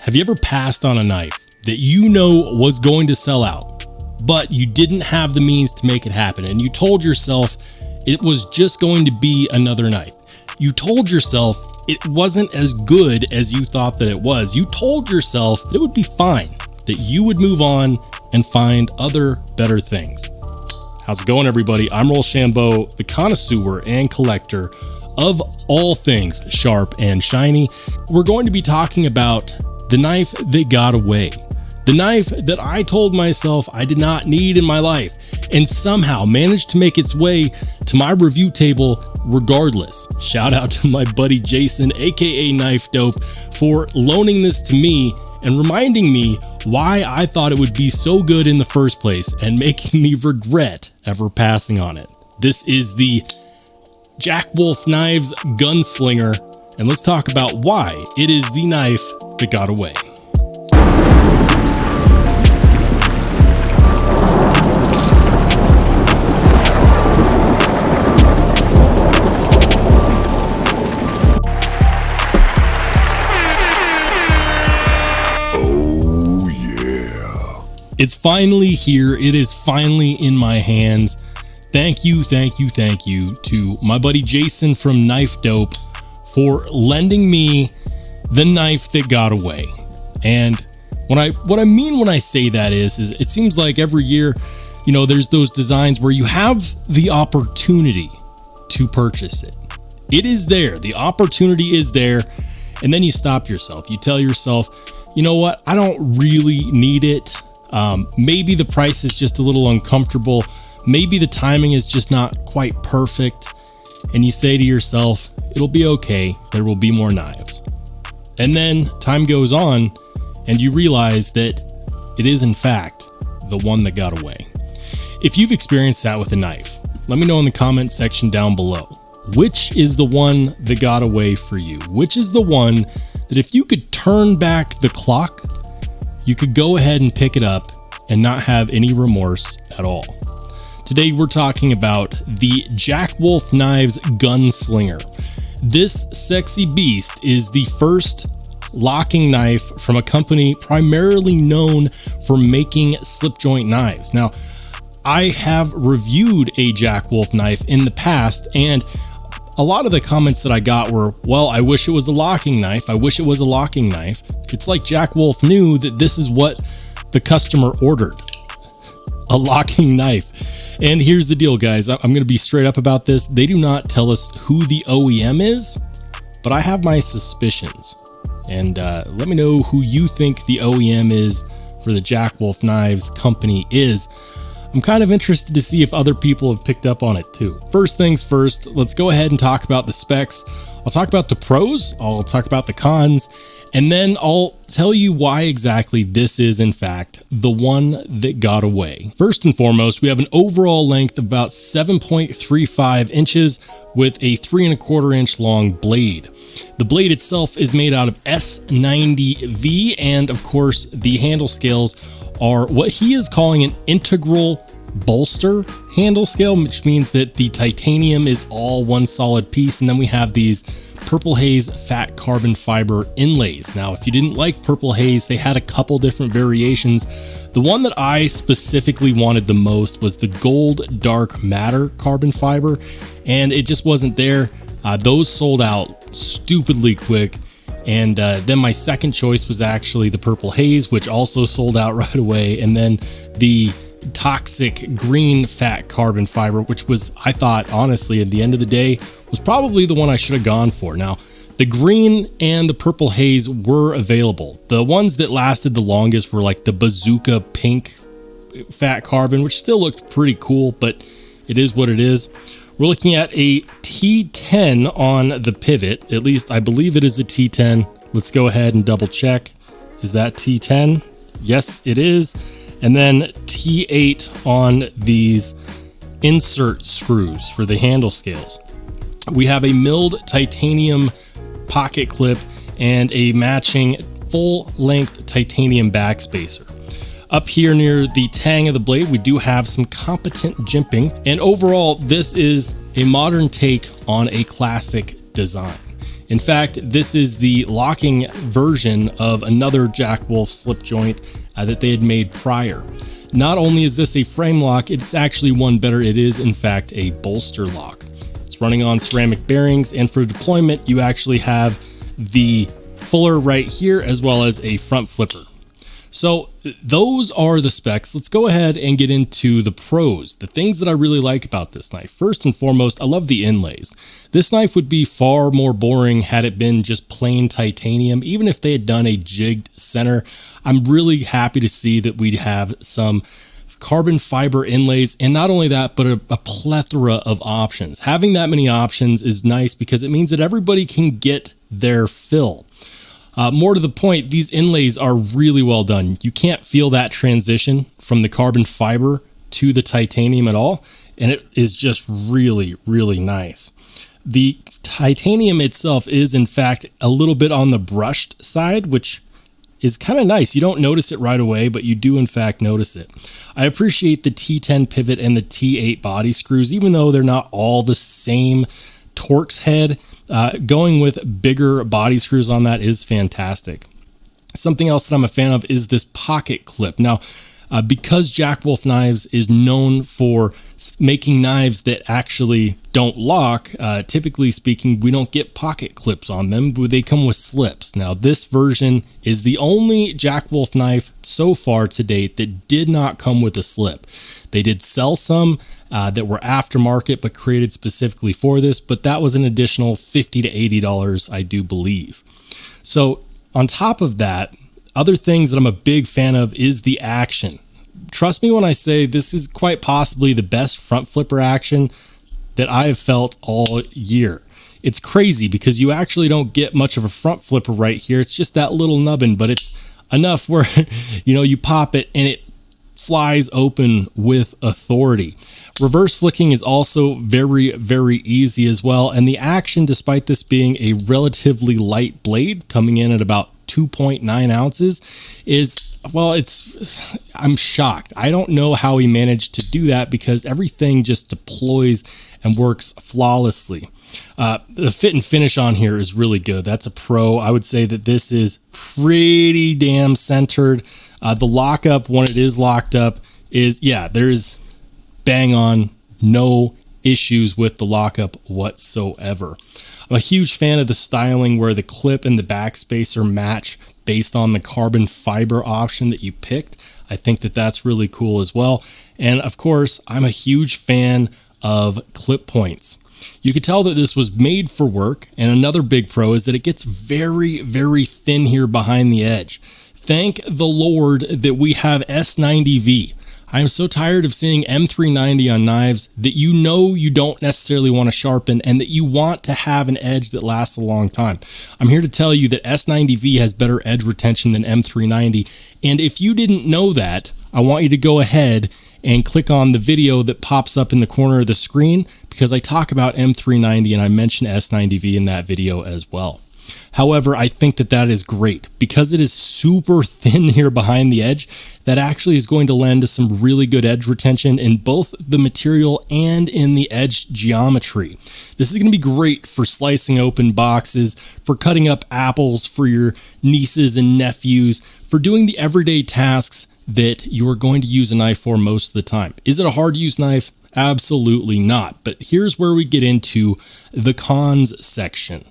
Have you ever passed on a knife that you know was going to sell out, but you didn't have the means to make it happen, and you told yourself it was just going to be another knife? You told yourself it wasn't as good as you thought that it was. You told yourself that it would be fine, that you would move on and find other better things. How's it going, everybody? I'm Rollshambo, the connoisseur and collector of all things sharp and shiny. We're going to be talking about the knife that got away. The knife that I told myself I did not need in my life and somehow managed to make its way to my review table regardless. Shout out to my buddy Jason, aka Knife Dope, for loaning this to me and reminding me why I thought it would be so good in the first place and making me regret ever passing on it. This is the Jack Wolf Knives Gunslinger, and let's talk about why it is the knife that got away. It's finally here. It is finally in my hands. Thank you to my buddy Jason from Knife Dope for lending me the knife that got away. And what I mean when I say that is it seems like every year, you know, there's those designs where you have the opportunity to purchase it. It is there. The opportunity is there. And then you stop yourself. You tell yourself, you know what? I don't really need it. Maybe the price is just a little uncomfortable. Maybe the timing is just not quite perfect. And you say to yourself, it'll be okay. There will be more knives. And then time goes on and you realize that it is in fact the one that got away. If you've experienced that with a knife, let me know in the comment section down below. Which is the one that got away for you? Which is the one that if you could turn back the clock, you could go ahead and pick it up and not have any remorse at all? Today, we're talking about the Jack Wolf Knives Gunslinger. This sexy beast is the first locking knife from a company primarily known for making slip joint knives. Now, I have reviewed a Jack Wolf knife in the past, and a lot of the comments that I got were, well, I wish it was a locking knife. I wish it was a locking knife. It's like Jack Wolf knew that this is what the customer ordered, a locking knife. And here's the deal, guys. I'm going to be straight up about this. They do not tell us who the OEM is, but I have my suspicions. And let me know who you think the OEM is for the Jack Wolf Knives company is. I'm kind of interested to see if other people have picked up on it too. First things first, let's go ahead and talk about the specs. I'll talk about the pros, I'll talk about the cons, and then I'll tell you why exactly this is in fact the one that got away. First and foremost, we have an overall length of about 7.35 inches with a 3¼ inch long blade. The blade itself is made out of S90V, and of course the handle scales are what he is calling an integral bolster handle scale, which means that the titanium is all one solid piece, and then we have these Purple Haze fat carbon fiber inlays. Now, if you didn't like Purple Haze, they had a couple different variations. The one that I specifically wanted the most was the gold dark matter carbon fiber, and it just wasn't there. Those sold out stupidly quick. And then my second choice was actually the Purple Haze, which also sold out right away. And then the toxic green fat carbon fiber, which was, I thought, honestly, at the end of the day, was probably the one I should have gone for. Now, the green and the Purple Haze were available. The ones that lasted the longest were like the bazooka pink fat carbon, which still looked pretty cool, but it is what it is. We're looking at a T10 on the pivot. At least I believe it is a T10. Let's go ahead and double check. Is that T10? Yes, it is. And then T8 on these insert screws for the handle scales. We have a milled titanium pocket clip and a matching full-length titanium backspacer. Up here near the tang of the blade, we do have some competent jimping, and overall, this is a modern take on a classic design. In fact, this is the locking version of another Jack Wolf slip joint that they had made prior. Not only is this a frame lock, it's actually one better. It is, in fact, a bolster lock. It's running on ceramic bearings, and for deployment, you actually have the fuller right here, as well as a front flipper. So those are the specs. Let's go ahead and get into the pros, the things that I really like about this knife. First and foremost, I love the inlays. This knife would be far more boring had it been just plain titanium, even if they had done a jigged center. I'm really happy to see that we have some carbon fiber inlays, and not only that, but a plethora of options. Having that many options is nice because it means that everybody can get their fill. More to the point, these inlays are really well done. You can't feel that transition from the carbon fiber to the titanium at all, and it is just really, really nice. The titanium itself is, in fact, a little bit on the brushed side, which is kind of nice. You don't notice it right away, but you do, in fact, notice it. I appreciate the T10 pivot and the T8 body screws, even though they're not all the same Torx head. Going with bigger body screws on that is fantastic. Something else that I'm a fan of is this pocket clip. Now, because Jack Wolf Knives is known for making knives that actually don't lock, typically speaking, we don't get pocket clips on them, but they come with slips. Now, this version is the only Jack Wolf knife so far to date that did not come with a slip. They did sell some that were aftermarket but created specifically for this, but that was an additional $50 to $80, I do believe. So on top of that, other things that I'm a big fan of is the action. Trust me when I say this is quite possibly the best front flipper action that I have felt all year. It's crazy because you actually don't get much of a front flipper right here. It's just that little nubbin, but it's enough where, you pop it and it flies open with authority. Reverse flicking is also very, very easy as well. And the action, despite this being a relatively light blade coming in at about 2.9 ounces, is, well, I'm shocked. I don't know how he managed to do that because everything just deploys and works flawlessly. The fit and finish on here is really good. That's a pro. I would say that this is pretty damn centered. The lockup, when it is locked up, is, there's bang on, no issues with the lockup whatsoever. I'm a huge fan of the styling where the clip and the backspacer match based on the carbon fiber option that you picked. I think that that's really cool as well. And of course, I'm a huge fan of clip points. You could tell that this was made for work. And another big pro is that it gets very, very thin here behind the edge. Thank the Lord that we have S90V. I'm so tired of seeing M390 on knives that you don't necessarily want to sharpen and that you want to have an edge that lasts a long time. I'm here to tell you that S90V has better edge retention than M390. And if you didn't know that, I want you to go ahead and click on the video that pops up in the corner of the screen because I talk about M390 and I mention S90V in that video as well. However, I think that that is great because it is super thin here behind the edge. That actually is going to lend to some really good edge retention in both the material and in the edge geometry. This is going to be great for slicing open boxes, for cutting up apples for your nieces and nephews, for doing the everyday tasks that you are going to use a knife for most of the time. Is it a hard to use knife? Absolutely not. But here's where we get into the cons section.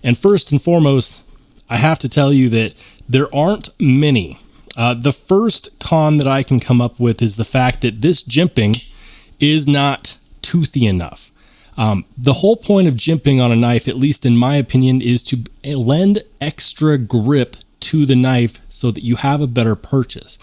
And first and foremost, I have to tell you that there aren't many. The first con that I can come up with is the fact that this jimping is not toothy enough. The whole point of jimping on a knife, at least in my opinion, is to lend extra grip to the knife so that you have a better purchase.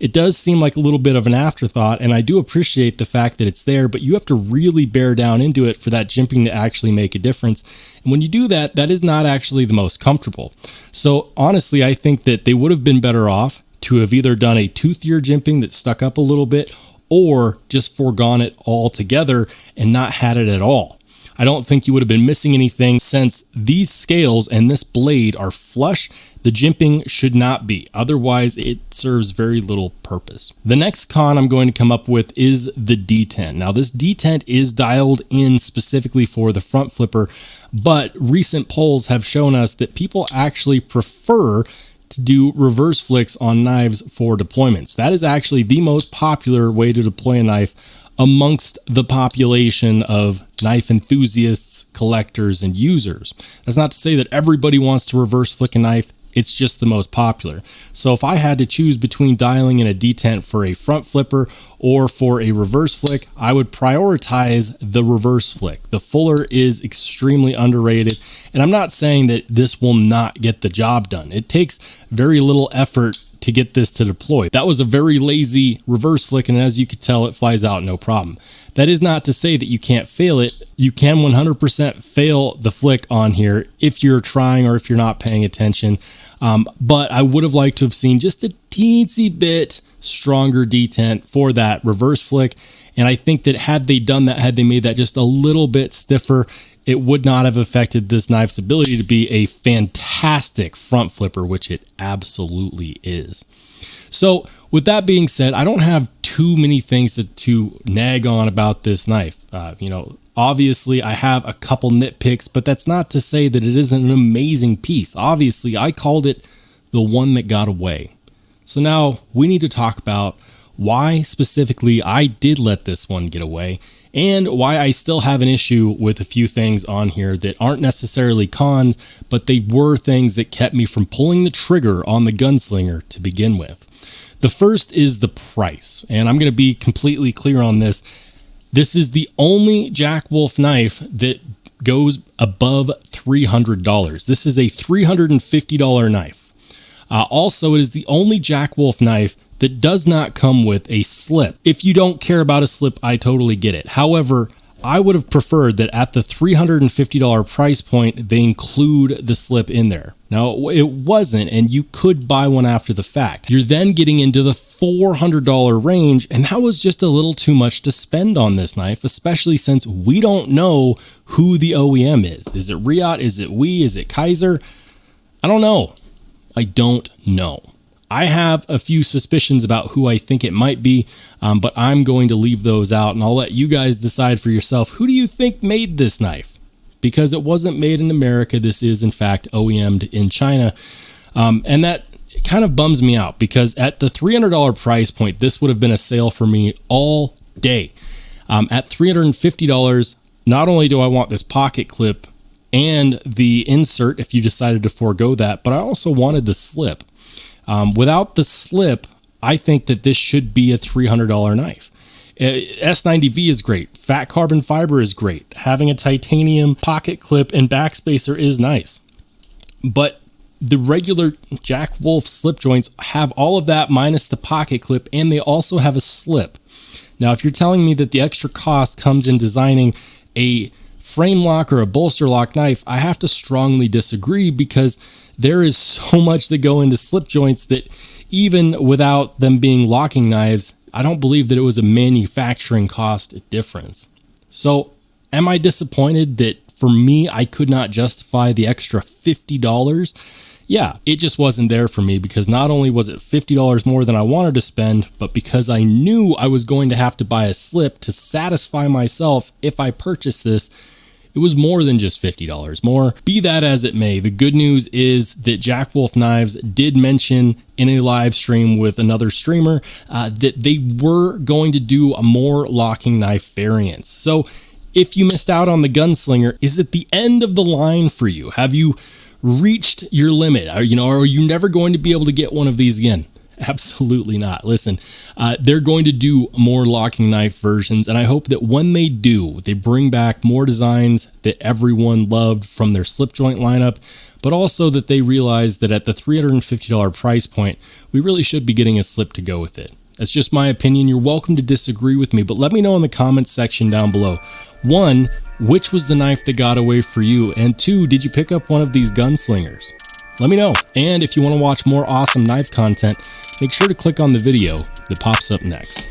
It does seem like a little bit of an afterthought, and I do appreciate the fact that it's there, but you have to really bear down into it for that jimping to actually make a difference. And when you do that, that is not actually the most comfortable. So honestly, I think that they would have been better off to have either done a toothier jimping that stuck up a little bit or just foregone it altogether and not had it at all. I don't think you would have been missing anything since these scales and this blade are flush. The jimping should not be, otherwise it serves very little purpose. The next con I'm going to come up with is the detent. Now this detent is dialed in specifically for the front flipper, but recent polls have shown us that people actually prefer to do reverse flicks on knives for deployments. That is actually the most popular way to deploy a knife amongst the population of knife enthusiasts, collectors, and users. That's not to say that everybody wants to reverse flick a knife. It's just the most popular. So if I had to choose between dialing in a detent for a front flipper or for a reverse flick, I would prioritize the reverse flick. The fuller is extremely underrated, and I'm not saying that this will not get the job done. It takes very little effort to get this to deploy. That was a very lazy reverse flick, and as you could tell, it flies out no problem. That is not to say that you can't fail it. You can 100% fail the flick on here if you're trying or if you're not paying attention. But I would have liked to have seen just a teensy bit stronger detent for that reverse flick. And I think that had they done that, had they made that just a little bit stiffer, it would not have affected this knife's ability to be a fantastic front flipper, which it absolutely is. So with that being said, I don't have too many things to nag on about this knife. Obviously I have a couple nitpicks, but that's not to say that it isn't an amazing piece. Obviously I called it the one that got away. So now we need to talk about why specifically I did let this one get away, and why I still have an issue with a few things on here that aren't necessarily cons, but they were things that kept me from pulling the trigger on the Gunslinger to begin with. The first is the price, and I'm going to be completely clear on this. This is the only Jack Wolf knife that goes above $300. This is a $350 knife. Also, it is the only Jack Wolf knife that does not come with a slip. If you don't care about a slip, I totally get it. However, I would have preferred that at the $350 price point, they include the slip in there. Now, it wasn't, and you could buy one after the fact. You're then getting into the $400 range, and that was just a little too much to spend on this knife, especially since we don't know who the OEM is. Is it Riot? Is it WE? Is it Kaiser? I don't know. I don't know. I have a few suspicions about who I think it might be, but I'm going to leave those out, and I'll let you guys decide for yourself. Who do you think made this knife? Because it wasn't made in America. This is, in fact, OEM'd in China. And that kind of bums me out, because at the $300 price point, this would have been a sale for me all day. At $350, not only do I want this pocket clip and the insert if you decided to forego that, but I also wanted the slip. Without the slip, I think that this should be a $300 knife. S90V is great. Fat carbon fiber is great. Having a titanium pocket clip and backspacer is nice. But the regular Jack Wolf slip joints have all of that minus the pocket clip, and they also have a slip. Now, if you're telling me that the extra cost comes in designing a frame lock or a bolster lock knife, I have to strongly disagree, because there is so much that go into slip joints that even without them being locking knives, I don't believe that it was a manufacturing cost difference. So am I disappointed that for me, I could not justify the extra $50? Yeah, it just wasn't there for me, because not only was it $50 more than I wanted to spend, but because I knew I was going to have to buy a slip to satisfy myself if I purchased this. It was more than just $50 more. Be that as it may, the good news is that Jack Wolf Knives did mention in a live stream with another streamer that they were going to do a more locking knife variants. So if you missed out on the Gunslinger, is it the end of the line for you? Have you reached your limit? Are you never going to be able to get one of these again? Absolutely not. Listen, they're going to do more locking knife versions, and I hope that when they do, they bring back more designs that everyone loved from their slip joint lineup, but also that they realize that at the $350 price point, we really should be getting a slip to go with it. That's just my opinion. You're welcome to disagree with me, but let me know in the comments section down below. 1, which was the knife that got away for you? And 2, did you pick up one of these Gunslingers? Let me know. And if you want to watch more awesome knife content, make sure to click on the video that pops up next.